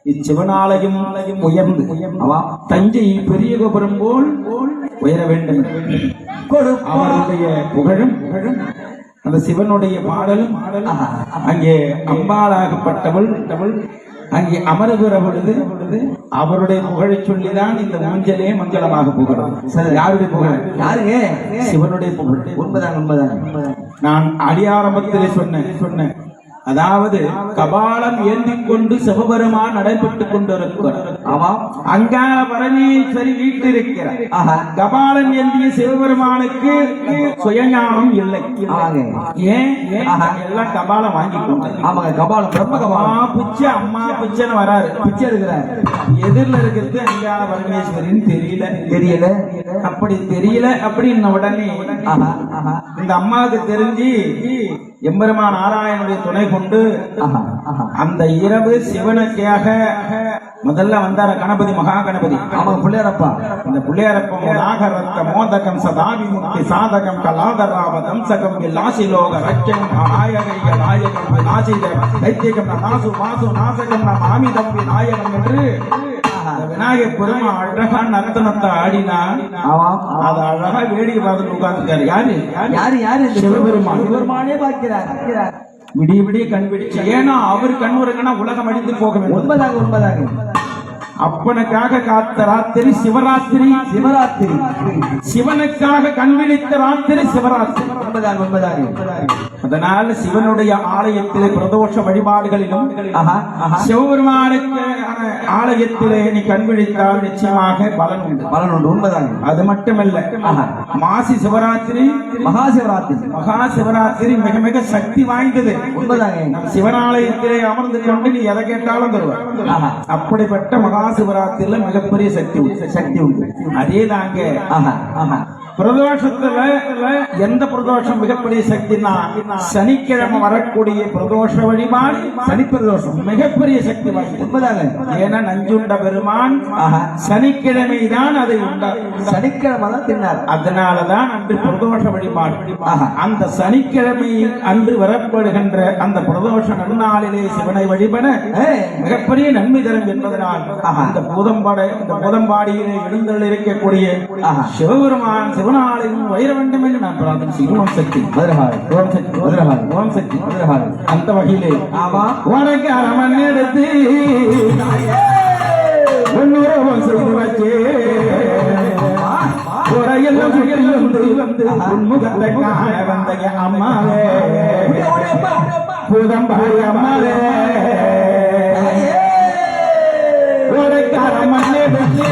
இச்சிவனாலயம் உயர்ந்து தஞ்சை பெரிய கோபுரம் போல் உயர வேண்டும். அவருடைய புகழும் அந்த சிவனுடைய பாடலும் அங்கே அம்பாளாகப்பட்டவள் அங்கே அமருகிற பொழுது அவருடைய புகழை சொல்லிதான் இந்த ஊஞ்சலே மங்களமாக போகிறது. யாருடைய புகழ்? யாருங்க? சிவனுடைய புகழ். உண்மைதான். நான் அடியாரம்பத்திலே சொன்னேன் அதாவது கபாலம் ஏந்திக் கொண்டு சிவபெருமான் நடைபெற்றுக் கொண்டிருக்கிறார். அங்காள பரமேஸ்வரி வீட்டிருக்கிறார். கபாலம் ஏந்திய சிவபெருமானுக்கு சுயஞானம் இல்லை. ஏன்? எல்லாம் கபாலம் வாங்கி கொண்டாங்க. கபாலம் பிரம்ம கபாலம் பிச்சை அம்மா பிச்சைன்னு வராரு, பிச்சை எடுக்கிறார். எதிரில் இருக்கிறது அங்காள பரமேஸ்வரின்னு தெரியல. அப்படி தெரியல அப்படின்னு உடனே இந்த அம்மாவுக்கு தெரிஞ்சு எம்பெருமான் நாராயணனுடைய துணை கொண்டு அந்த இரவு சிவனுக்காக முதல்ல வந்தார கணபதி மகா கணபதி. அவங்க பிள்ளையாரப்பா. இந்த பிள்ளையாரப்பம் நாகரத்த மோதகம் சதாவி முக்தி சாதகம் கலாதராவ தம்சகம் விலாசிலோக ரட்சம் நாயகைய நாயகம் நாசித தைத்தியகம் நாசு மாசு நாசகம் மாமிதம் நாயகம் என்று விநாயகர் பெருமா அழகா நர்த்தனத்தை ஆடினா அது அழகா வேடிக்கை பார்த்துட்டு உட்கார்ந்துருக்காரு. யாரு? சிவபெருமானே பார்க்கிறார். விடிய கண் விடிச்சு. ஏன்னா அவர் கண் உறங்கினா உலகம் அடித்து போக வேண்டும். உண்மைதாங்க. அப்பனுக்காக காத்த ராத்திரி சிவராத்திரி. சிவராத்திரி. சிவனுக்காக கண்விழித்த ராத்திரி சிவராத்திரி. உண்மைதான் உண்மைதான். அதனால் சிவனுடைய ஆலயத்திலே பிரதோஷ வழிபாடுகளிலும் சிவபெருமானுக்கு ஆலயத்திலே நீ கண்விழித்தால் நிச்சயமாக பலன் உண்டு. பலன் உண்டு. உண்மைதான். அது மட்டுமல்ல, மாசி சிவராத்திரி, மகா சிவராத்திரி. மகா சிவராத்திரி மிக மிக சக்தி வாய்ந்தது. உண்மைதாங்க. சிவனாலயத்திலே அமர்ந்து கொண்டு நீ எதை கேட்டாலும் தருவார். அப்படிப்பட்ட மகா சிவராத்திரியில மிகப்பெரிய சக்தி உண்டு. சக்தி உண்டு. அதே தாங்க பிரதோஷத்துல எந்த பிரதோஷம் மிகப்பெரிய சக்தினா சனிக்கிழமை வரக்கூடிய பிரதோஷ வழிபாடு. சனி பிரதோஷம் மிகப்பெரிய சக்தி வாய்ந்தது. ஏன்னா நஞ்சுண்ட பெருமான் சனிக்கிழமை தான் அதை உண்டார். சனிக்கிழமை தான் தின்னார். அதனாலதான் அன்று பிரதோஷ வழிபாடு. அந்த சனிக்கிழமை அன்று வரப்படுகின்ற அந்த பிரதோஷ நன்னாளிலே சிவனை வழிபட மிகப்பெரிய நன்மை தரும் என்பதனால் அந்த பூதம்பாடியிலே எழுந்தருள் இருக்கக்கூடிய சிவபெருமான் சிவனாலயம் வயிற வேண்டும் என்று நான் பிரார்த்தனை செய்கிறேன். ஓம் சக்தி ஓம் சக்தி ஓம் சக்தி. அந்த வகையிலே உனக்கு அரமன் எடுத்து உன்முகத்தை காண வந்த அம்மாவே பூதம்பாடி அம்மாவே உனக்கு அரமன் எடுத்து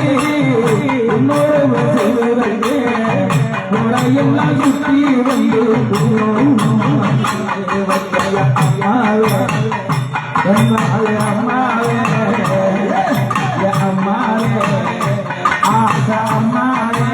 எல்லாம் சுற்றி வந்து அம்மாவே அம்மாவே அம்மாவே ஆசா அம்மாவே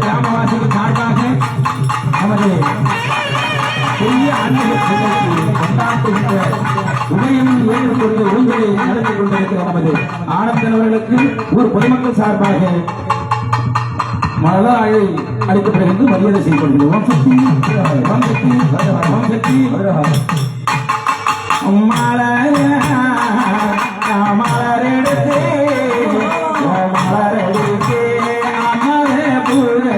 கிராமவாசிகள் சார்பாக நமது பெரிய கொண்டாடுகின்ற உதயம் ஏழு கொண்டு ஊர்களை நடத்தி கொண்டிருக்கிற நமது ஆனந்தவர்களுக்கு ஒரு பொதுமக்கள் சார்பாக மலராழை அளிக்கப்படுகிறது. மரியாதை செய்யப்படுகிறது. ஓம் சக்தி ஓம் சக்தி ஓம் சக்தி மலரெடுத்து மலரெடுத்து அமரே பூஜை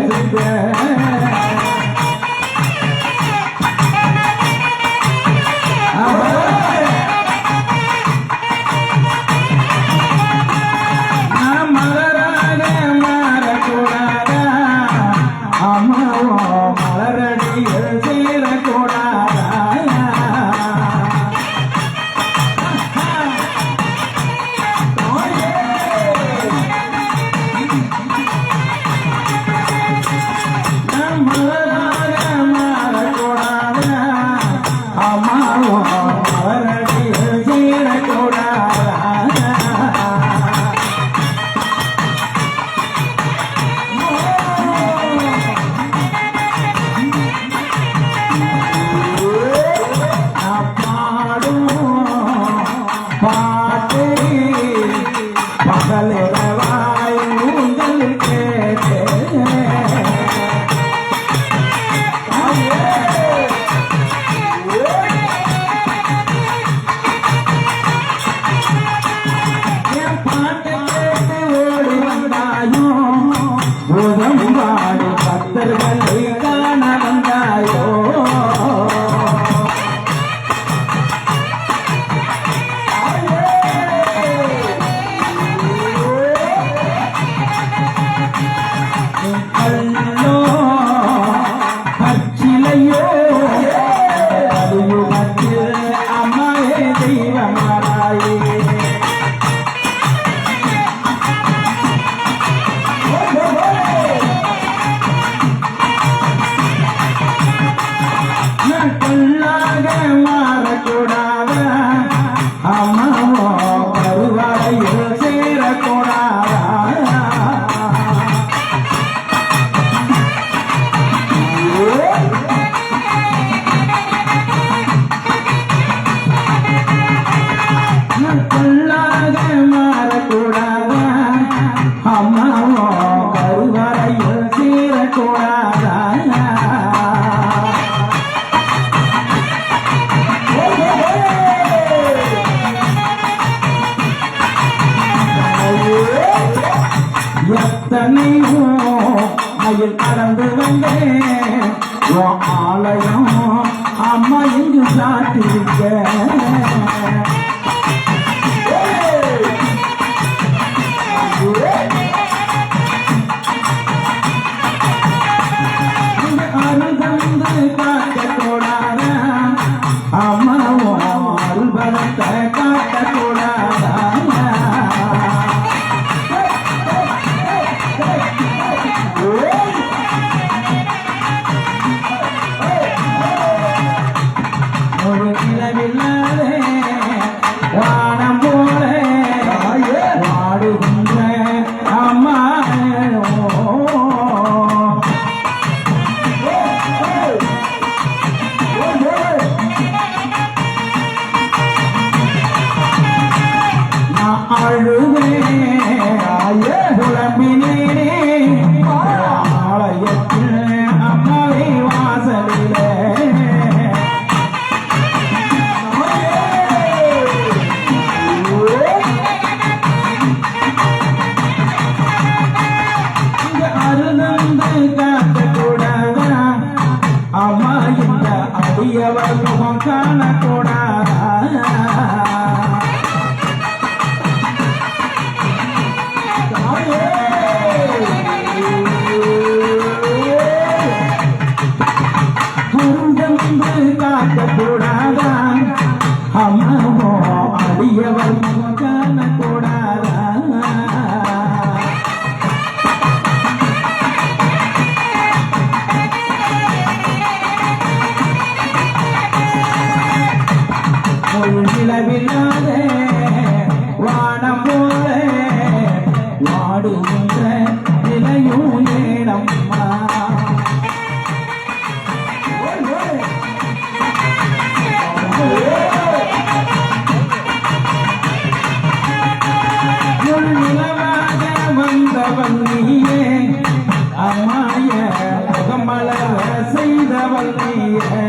காண வந்தாயோ கல்லோ பச்சிலையோ கலியுகத்தில் அம்மாவே தெய்வமாராயே கொள்ளாக மாறக்கூடாத அம்மாவோ கருவறையில் சேரக்கூடாதா கொள்ளாக மாறக்கூடாத அம்மாவோ கருவறையில் சேரக்கூடாதா எத்தனையோ மயில் கடந்து வந்தேன் ஆலயம் அம்மா இங்கு சாத்திருக்க அருள் தந்து காட்டக்கூடாத அம்மாவோ அருள் பலத்தை காட்டக்கூடாதா ஒரு நிலவில்லாதே வானம் போல வாடுகின்ற அம்மா நான் அழுவேன் புலம்பினேனே ஆலயத்தில் அம்மாவை வாசலிலே அருளந்து காட்டக்கூடாதா அம்மா இந்த அடியவர் முகம் காணக்கூடாதா குண்டந்து காட்டக்கூடாதா அம்மாவோ அடியவர் முகம் காணக்கூடாதா நிலவில்லாதே வானம் போல வாடுகின்ற நிலையும் ஏனம்மா நிலவாக வந்தவன் நீயே அம்மாய முகமலர செய்தவள் நீயே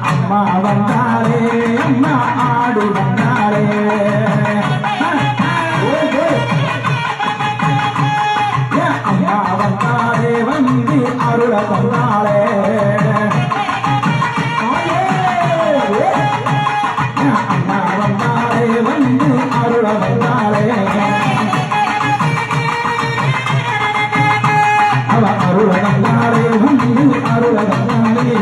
அம்மா வந்தாலே அம்மா ஆடு வந்தாலே அம்மா வந்தாலே வந்து அருள தந்தாலே அம்மா வந்தாலே வந்து அருள வந்தாலே அவ அருள வந்தாலே வந்து அருள வந்தாலே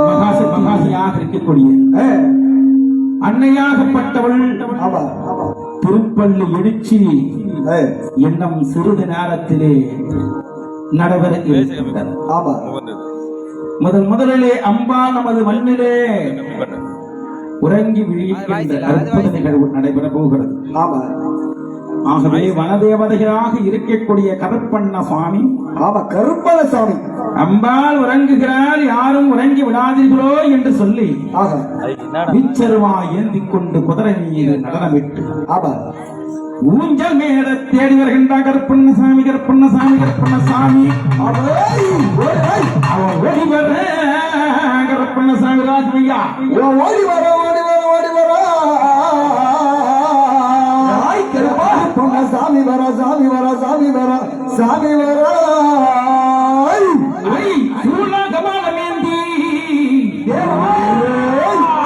மகாசக்தியாக இருக்கக்கூடிய அன்னையாகப்பட்டவள் திருப்பள்ளி எழுச்சி என்னும் சிறிது நேரத்திலே நடைபெற இருக்கின்றது. முதலிலே அம்பா நமது மண்ணிலே உறங்கி விழிக்கின்ற அற்புத நிகழ்வு நடைபெற போகிறது. ஆகவே வனதேவதைகளாக இருக்கக்கூடிய கருப்பண்ண சுவாமி கருப்பண சுவாமி அம்பாள் உறங்குகிறாள், யாரும் உறங்கி விடாதீர்களோ என்று சொல்லி விச்சருவா ஏந்தி கொண்டு குதிரை மீது நடனமிட்டு ஊஞ்சல் மேல தேடி வருகின்ற கருப்பண்ணசாமி கருப்பண்ணசாமி கருப்பண்ணசாமி அவன் ஓடி வர கருப்பண்ணசாமி ராஜ்மையா ஓடி வர ஓடி வர ஓடி வர சாமி வர சாமி வர சாமி வர சாமி வர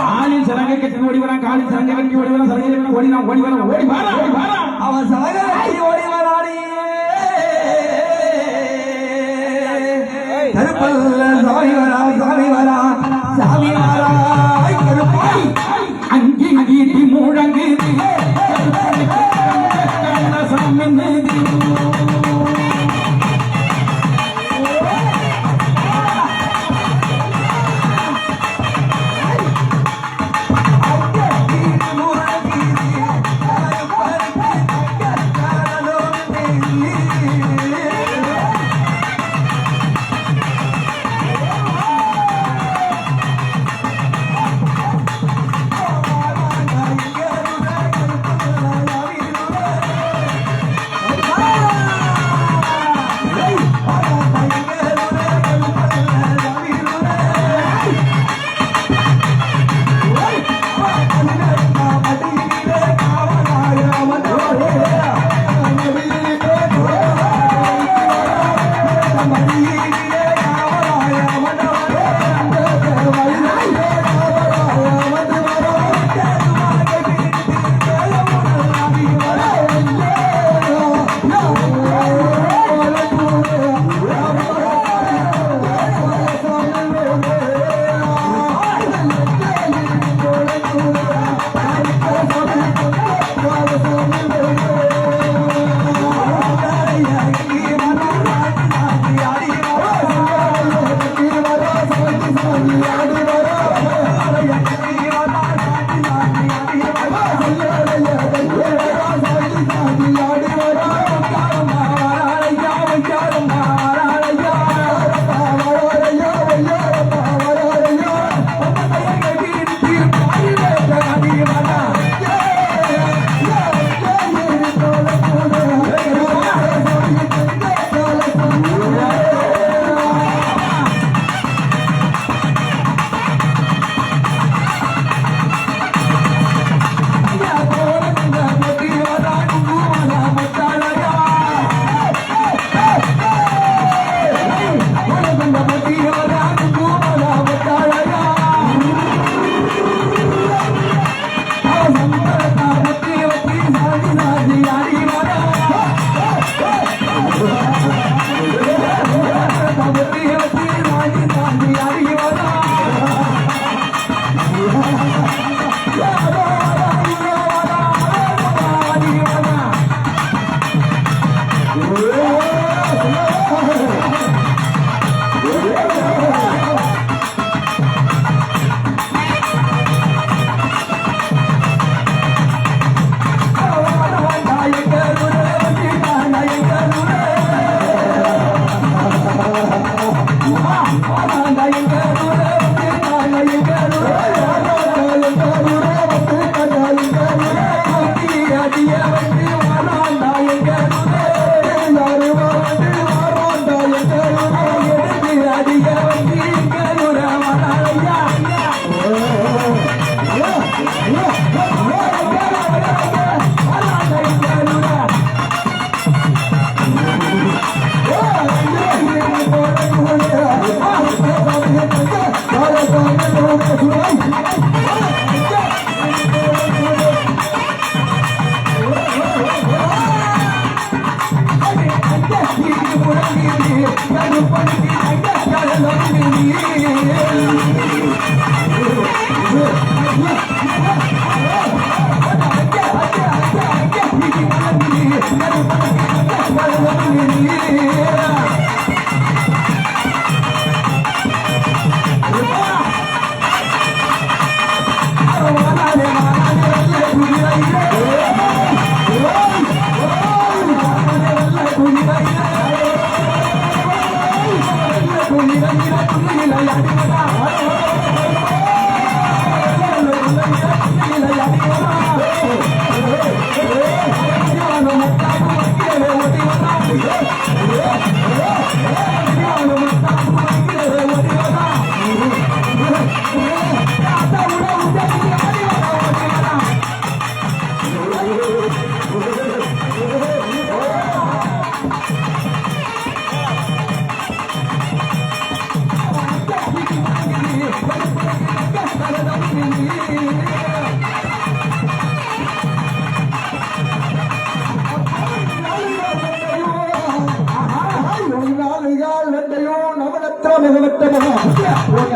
காலில் சலங்கை கட்டி ஓடி வரான், காலில் சலங்கை கட்டி ஓடி வரான், சலங்கை ஓடி நான் ஓடி வர ஓடி வாரா அவன் சலங்கை கட்டி ஓடி வரானே கருப்பல்ல சாமி வரா சாமி வரா சாமி வரா கருப்பாய் அங்கி கீட்டி முழங்கு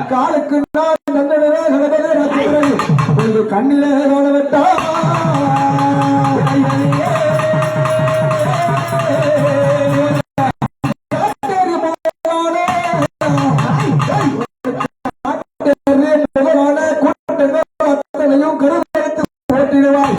காலுக்கு கண்ணிலே விட்டா கருத்து போட்டிடுவாய்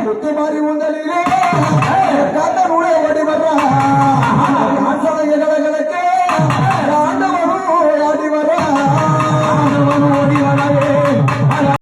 முத்துமாரி உங்களிலே